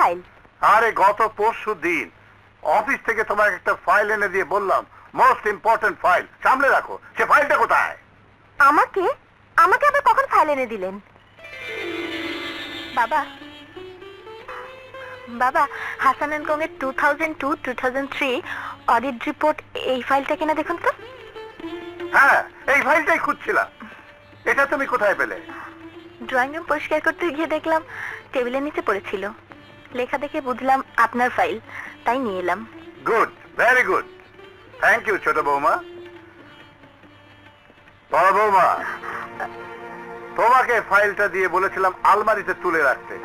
File? আরে গত পরশু দিন অফিস থেকে তোমার একটা ফাইল এনে দিয়ে বললাম মোস্ট ইম্পর্টেন্ট ফাইল, সামলে রাখো। সে ফাইলটা কোথায়? আমাকে আমাকে আবার কখন ফাইল এনে দিলেন? বাবা বাবা, হাসান এন্ড কং এর 2002-2003 অডিট রিপোর্ট, এই ফাইলটা কিনা দেখুন তো। হ্যাঁ, এই ফাইলটাই খুঁজছিলাম। এটা তুমি কোথায় পেলে? ড্রয়িং রুম পরিষ্কার করতে গিয়ে দেখলাম টেবিলের নিচে পড়েছিল। লেখা দেখে বুঝলাম আপনার ফাইল, তাই নিয়ে এলাম। Good, very good, thank you ছোট বৌমা। বড় বৌমা, তোমাকে ফাইলটা দিয়ে বলেছিলাম আলমারিতে তুলে রাখতে,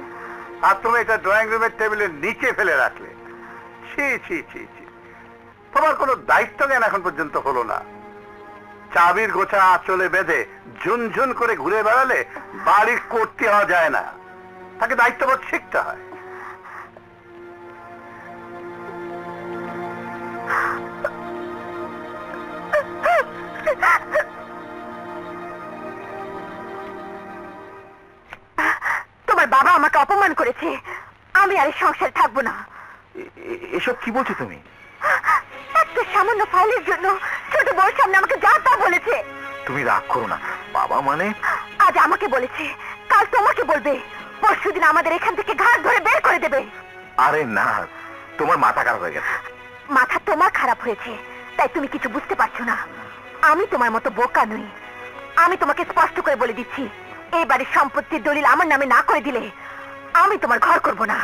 আর তুমি এটা ড্রয়িং রুমের টেবিলের নিচে ফেলে রাখলে। ছি ছি ছি ছি, তোমার কোনো দায়িত্ব জ্ঞান এখন পর্যন্ত হলো না। চাবির গোছা আঁচলে বেঁধে ঝুনঝুন করে ঘুরে বেড়ালে বাড়ির করতে হওয়া যায় না, তাকে দায়িত্ববোধ শিখতে হয়। তোমার বাবা আমাকে অপমান করেছে, আমি আর এই সংসারে থাকবো না। এসব কি বলছো তুমি? একটা সামান্য ফাইলের জন্য ছোট বউর সামনে আমাকে যা তা বলেছে। তুমি রাগ করো না, বাবা মানে। আজ আমাকে বলেছে, কাল তোমাকে বলবে, পরশুদিন আমাদের এখান থেকে ঘাট ধরে বের করে দেবে। আরে না, তোমার মাথা খারাপ হয়ে গেছে। মাথা তোমার খারাপ হয়েছে, তাই তুমি কিছু বুঝতে পারছো না। আমি তোমার মতো বোকা নই। আমি তোমাকে স্পষ্ট করে বলে দিচ্ছি, এই বাড়ির সম্পত্তির দলিল আমার নামে না করে দিলে আমি তোমার ঘর করব না।